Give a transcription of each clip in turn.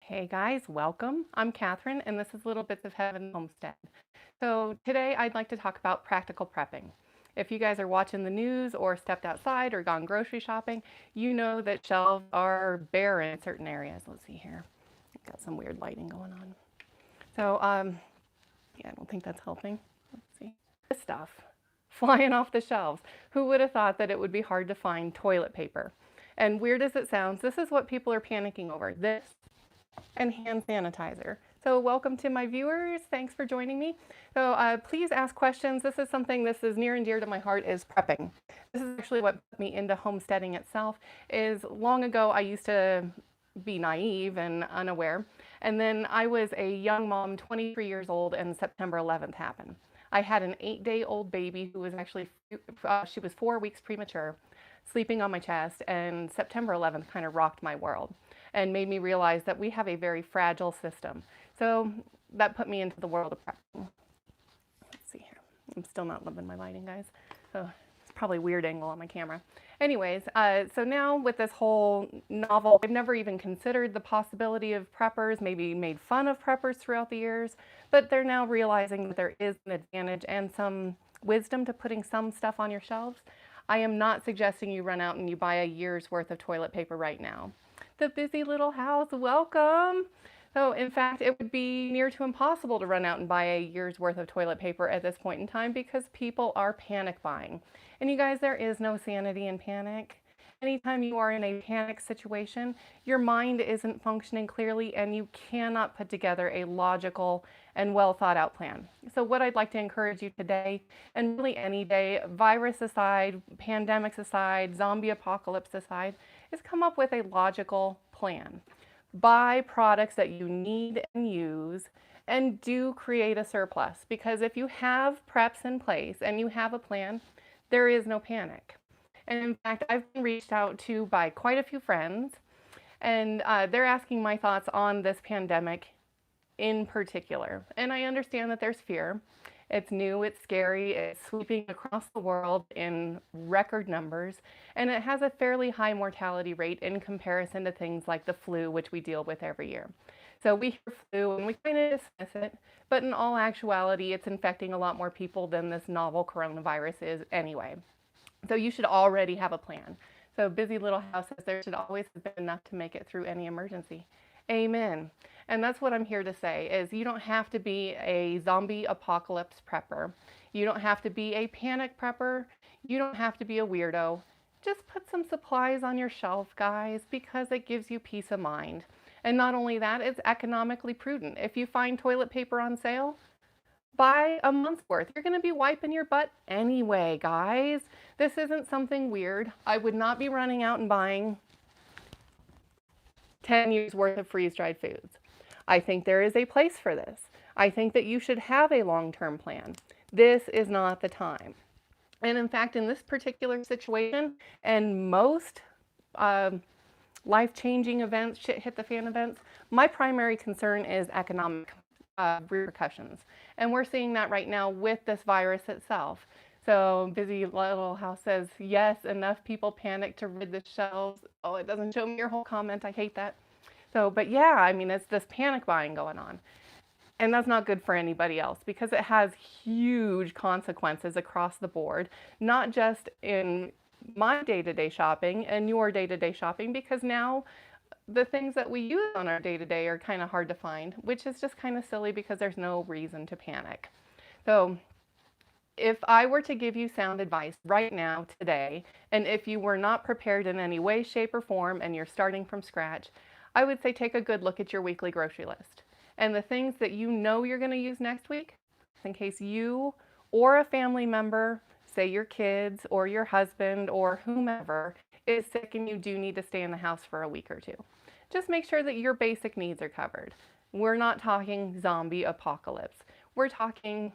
Hey guys, welcome. I'm Catherine, and this is Little Bits of Heaven Homestead. So today I'd like to talk about practical prepping. If you guys are watching the news or stepped outside or gone grocery shopping, you know that shelves are bare in certain areas. Let's see here. I've got some weird lighting going on. So, yeah, I don't think that's helping. Let's see. This stuff flying off the shelves. Who would have thought that it would be hard to find toilet paper? And weird as it sounds, this is what people are panicking over. This and hand sanitizer. So welcome to my viewers. Thanks for joining me. So please ask questions. This is near and dear to my heart, is prepping. This is actually what put me into homesteading itself. Is long ago I used to be naive and unaware. And then I was a young mom, 23 years old, and September 11th happened. I had an 8-day-old baby who was actually, she was 4 weeks premature, sleeping on my chest, and September 11th kind of rocked my world and made me realize that we have a very fragile system. So that put me into the world of prepping. Let's see here. I'm still not loving my lighting, guys. So it's probably a weird angle on my camera. Anyways, so now with this whole novel, I've never even considered the possibility of preppers, maybe made fun of preppers throughout the years, but they're now realizing that there is an advantage and some wisdom to putting some stuff on your shelves. I am not suggesting you run out and you buy a year's worth of toilet paper right now. The busy little house, welcome. So in fact, it would be near to impossible to run out and buy a year's worth of toilet paper at this point in time because people are panic buying. And you guys, there is no sanity in panic. Anytime you are in a panic situation, your mind isn't functioning clearly and you cannot put together a logical and well thought out plan. So what I'd like to encourage you today, and really any day, virus aside, pandemics aside, zombie apocalypse aside, is come up with a logical plan. Buy products that you need and use, and do create a surplus. Because if you have preps in place and you have a plan, there is no panic. And in fact, I've been reached out to by quite a few friends, and they're asking my thoughts on this pandemic in particular. And I understand that there's fear. It's new, it's scary, it's sweeping across the world in record numbers, and it has a fairly high mortality rate in comparison to things like the flu, which we deal with every year. So we hear flu and we kind of dismiss it, but in all actuality, it's infecting a lot more people than this novel coronavirus is anyway. So you should already have a plan. So busy little houses, there should always have been enough to make it through any emergency. Amen. And that's what I'm here to say, is you don't have to be a zombie apocalypse prepper. You don't have to be a panic prepper. You don't have to be a weirdo. Just put some supplies on your shelf, guys, because it gives you peace of mind. And not only that, it's economically prudent. If you find toilet paper on sale, buy a month's worth. You're going to be wiping your butt anyway, guys. This isn't something weird. I would not be running out and buying 10 years worth of freeze-dried foods. I think there is a place for this. I think that you should have a long-term plan. This is not the time. And in fact, in this particular situation, and most life-changing events, shit hit the fan events, my primary concern is economic repercussions. And we're seeing that right now with this virus itself. So busy little house says, yes, enough people panic to rid the shelves. Oh, it doesn't show me your whole comment. I hate that. So, but yeah, I mean, it's this panic buying going on. And that's not good for anybody else because it has huge consequences across the board, not just in my day-to-day shopping and your day-to-day shopping, because now the things that we use on our day-to-day are kind of hard to find, which is just kind of silly because there's no reason to panic. So if I were to give you sound advice right now, today, and if you were not prepared in any way, shape, or form, and you're starting from scratch, I would say take a good look at your weekly grocery list. And the things that you know you're going to use next week, in case you or a family member, say your kids or your husband or whomever, is sick and you do need to stay in the house for a week or two. Just make sure that your basic needs are covered. We're not talking zombie apocalypse. We're talking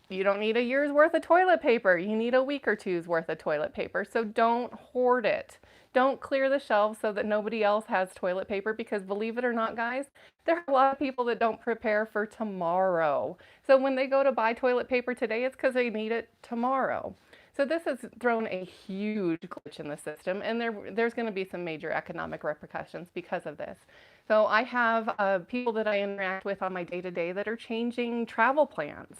you don't need a year's worth of toilet paper. You need a week or two's worth of toilet paper. So don't hoard it. Don't clear the shelves so that nobody else has toilet paper, because believe it or not, guys, there are a lot of people that don't prepare for tomorrow. So when they go to buy toilet paper today, it's because they need it tomorrow. So this has thrown a huge glitch in the system, and there's going to be some major economic repercussions because of this. So I have people that I interact with on my day-to-day that are changing travel plans.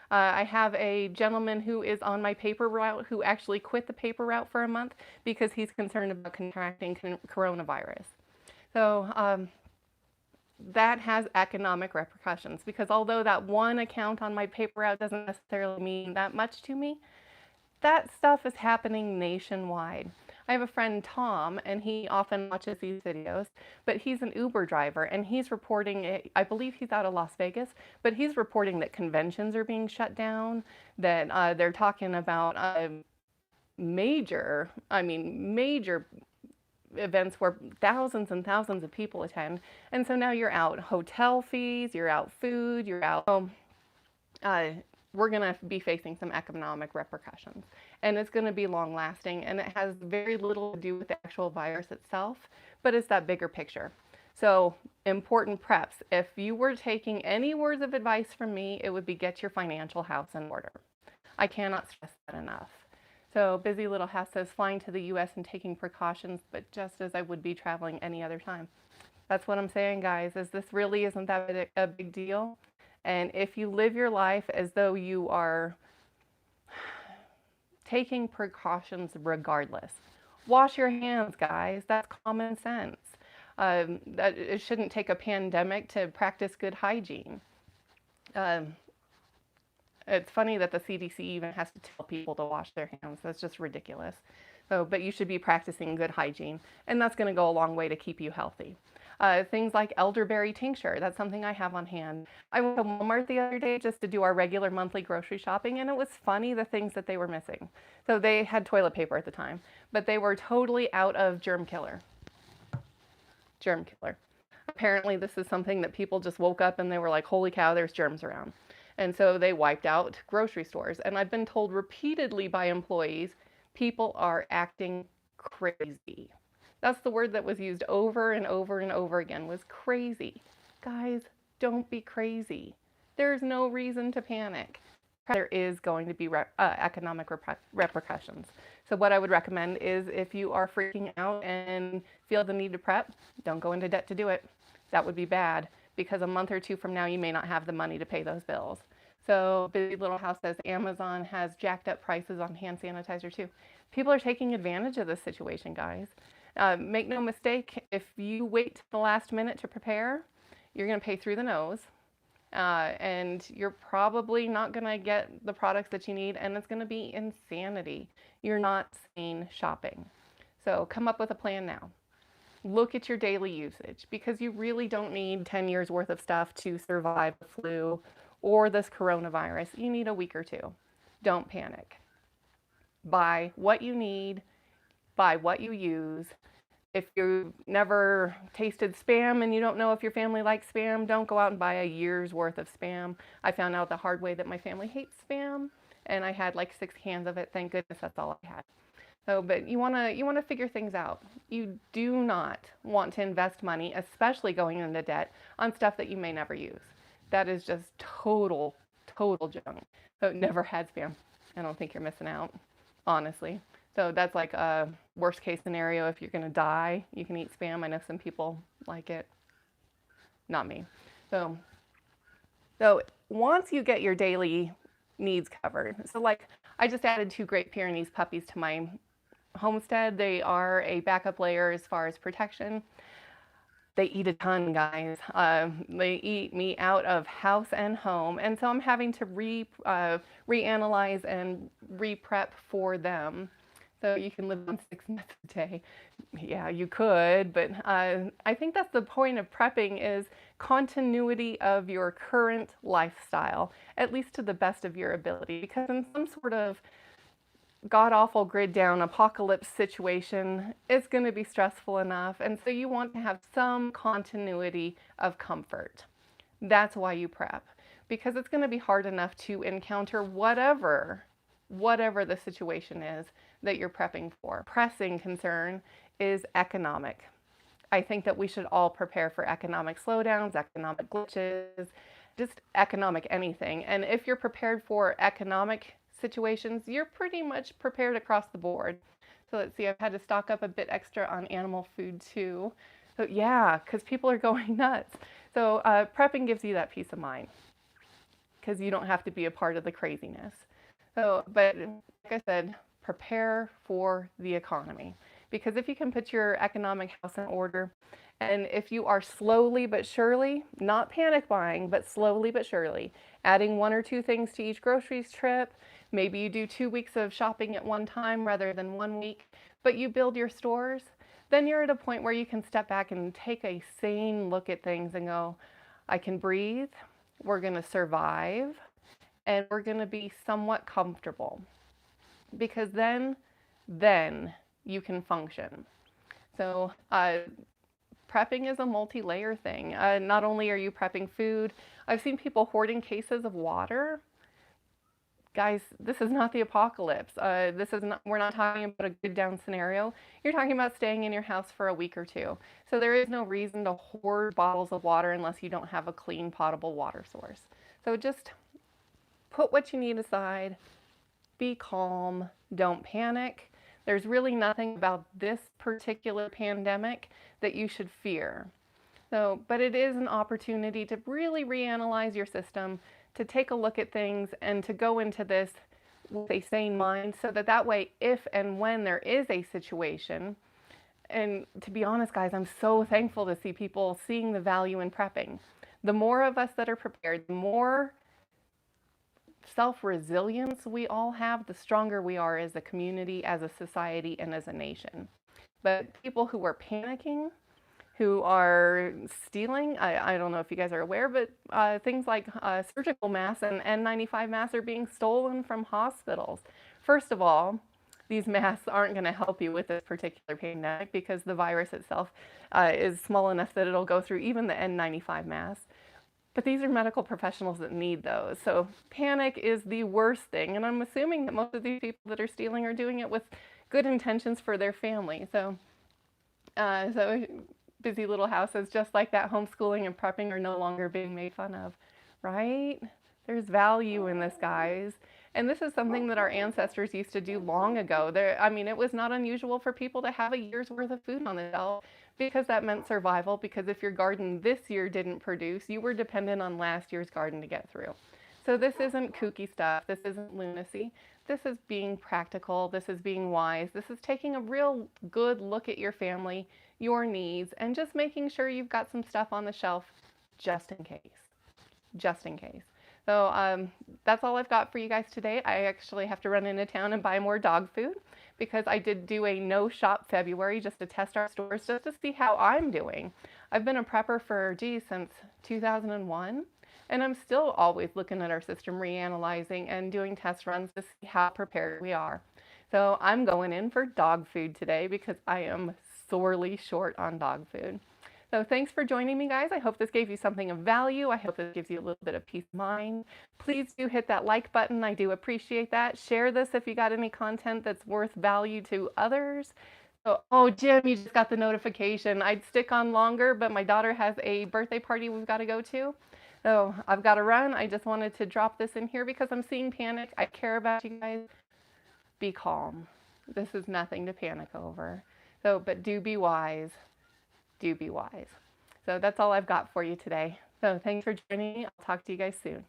I have a gentleman who is on my paper route who actually quit the paper route for a month because he's concerned about contracting coronavirus. So that has economic repercussions, because although that one account on my paper route doesn't necessarily mean that much to me, that stuff is happening nationwide. I have a friend, Tom, and he often watches these videos, but he's an Uber driver, and he's reporting, I believe he's out of Las Vegas, but he's reporting that conventions are being shut down, that they're talking about major events where thousands and thousands of people attend. And so now you're out hotel fees, you're out food, you're out. We're going to be facing some economic repercussions, and it's going to be long lasting, and it has very little to do with the actual virus itself, but it's that bigger picture. So important preps. If you were taking any words of advice from me, it would be get your financial house in order. I cannot stress that enough. So Busy Little House says flying to the US and taking precautions, but just as I would be traveling any other time. That's what I'm saying, guys, is this really isn't that a big deal. And if you live your life as though you are taking precautions regardless, wash your hands, guys. That's common sense. That it shouldn't take a pandemic to practice good hygiene. It's funny that the CDC even has to tell people to wash their hands. That's just ridiculous. So, but you should be practicing good hygiene, and that's going to go a long way to keep you healthy. Things like elderberry tincture, that's something I have on hand. I went to Walmart the other day just to do our regular monthly grocery shopping, and it was funny the things that they were missing. So they had toilet paper at the time, but they were totally out of germ killer. Germ killer. Apparently this is something that people just woke up and they were like, holy cow, there's germs around. And so they wiped out grocery stores. And I've been told repeatedly by employees, people are acting crazy. That's the word that was used over and over and over again, was crazy. Guys, don't be crazy. There's no reason to panic. There is going to be economic repercussions. So what I would recommend is, if you are freaking out and feel the need to prep, don't go into debt to do it. That would be bad, because a month or two from now, you may not have the money to pay those bills. So Busy Little House says Amazon has jacked up prices on hand sanitizer too. People are taking advantage of this situation, guys. Make no mistake, if you wait to the last minute to prepare, you're going to pay through the nose, and you're probably not going to get the products that you need, and it's going to be insanity. You're not sane shopping. So come up with a plan now. Look at your daily usage, because you really don't need 10 years worth of stuff to survive the flu or this coronavirus. You need a week or two. Don't panic. Buy what you need, buy what you use. If you've never tasted Spam and you don't know if your family likes Spam, don't go out and buy a year's worth of Spam. I found out the hard way that my family hates Spam, and I had like 6 cans of it. Thank goodness that's all I had. So, but you want to figure things out. You do not want to invest money, especially going into debt, on stuff that you may never use. That is just total junk. So never had Spam. I don't think you're missing out, honestly. So that's like a worst case scenario. If you're going to die, you can eat Spam. I know some people like it. Not me. So once you get your daily needs covered, so like I just added 2 Great Pyrenees puppies to my Homestead. They are a backup layer as far as protection. They eat a ton, guys. They eat me out of house and home, and so I'm having to reanalyze and re-prep for them. So you can live on 6 nuts a day. Yeah, you could, but I think that's the point of prepping, is continuity of your current lifestyle, at least to the best of your ability, because in some sort of god-awful grid down apocalypse situation, it's going to be stressful enough, and so you want to have some continuity of comfort. That's why you prep, because it's going to be hard enough to encounter whatever the situation is that you're prepping for. Pressing concern is economic. I think that we should all prepare for economic slowdowns, economic glitches, just economic anything. And if you're prepared for economic situations, you're pretty much prepared across the board. So let's see, I've had to stock up a bit extra on animal food too. So yeah, because people are going nuts. So prepping gives you that peace of mind because you don't have to be a part of the craziness. So, but like I said, prepare for the economy. Because if you can put your economic house in order, and if you are slowly but surely, not panic buying, but slowly but surely, adding one or two things to each grocery trip, maybe you do 2 weeks of shopping at one time rather than 1 week, but you build your stores, then you're at a point where you can step back and take a sane look at things and go, I can breathe, we're going to survive, and we're going to be somewhat comfortable because then you can function. So prepping is a multi-layer thing. Not only are you prepping food, I've seen people hoarding cases of water. Guys, this is not the apocalypse. We're not talking about a good down scenario. You're talking about staying in your house for a week or two. So there is no reason to hoard bottles of water unless you don't have a clean potable water source. So just put what you need aside, be calm, don't panic. There's really nothing about this particular pandemic that you should fear. So, but it is an opportunity to really reanalyze your system, to take a look at things and to go into this with a sane mind so that way, if and when there is a situation, and to be honest, guys, I'm so thankful to see people seeing the value in prepping. The more of us that are prepared, the more self-resilience we all have, the stronger we are as a community, as a society, and as a nation. But people who are panicking, who are stealing, I don't know if you guys are aware, but things like surgical masks and N95 masks are being stolen from hospitals. First of all, these masks aren't going to help you with this particular pandemic because the virus itself is small enough that it'll go through even the N95 mask. But these are medical professionals that need those. So panic is the worst thing. And I'm assuming that most of these people that are stealing are doing it with good intentions for their family. So busy little houses just like that, homeschooling and prepping are no longer being made fun of, right? There's value in this, guys. And this is something that our ancestors used to do long ago. It was not unusual for people to have a year's worth of food on the shelf because that meant survival, because if your garden this year didn't produce, you were dependent on last year's garden to get through. So this isn't kooky stuff. This isn't lunacy. This is being practical. This is being wise. This is taking a real good look at your family, your needs, and just making sure you've got some stuff on the shelf just in case. Just in case. So that's all I've got for you guys today. I actually have to run into town and buy more dog food because I did do a no shop February just to test our stores, just to see how I'm doing. I've been a prepper for, since 2001. And I'm still always looking at our system, reanalyzing and doing test runs to see how prepared we are. So I'm going in for dog food today because I am sorely short on dog food. So thanks for joining me, guys. I hope this gave you something of value. I hope this gives you a little bit of peace of mind. Please do hit that like button. I do appreciate that. Share this if you got any content that's worth value to others. So, oh, Jim, you just got the notification. I'd stick on longer, but my daughter has a birthday party we've got to go to. So I've got to run. I just wanted to drop this in here because I'm seeing panic. I care about you guys. Be calm. This is nothing to panic over. So, but do be wise. Do be wise. So that's all I've got for you today. So thanks for joining me. I'll talk to you guys soon.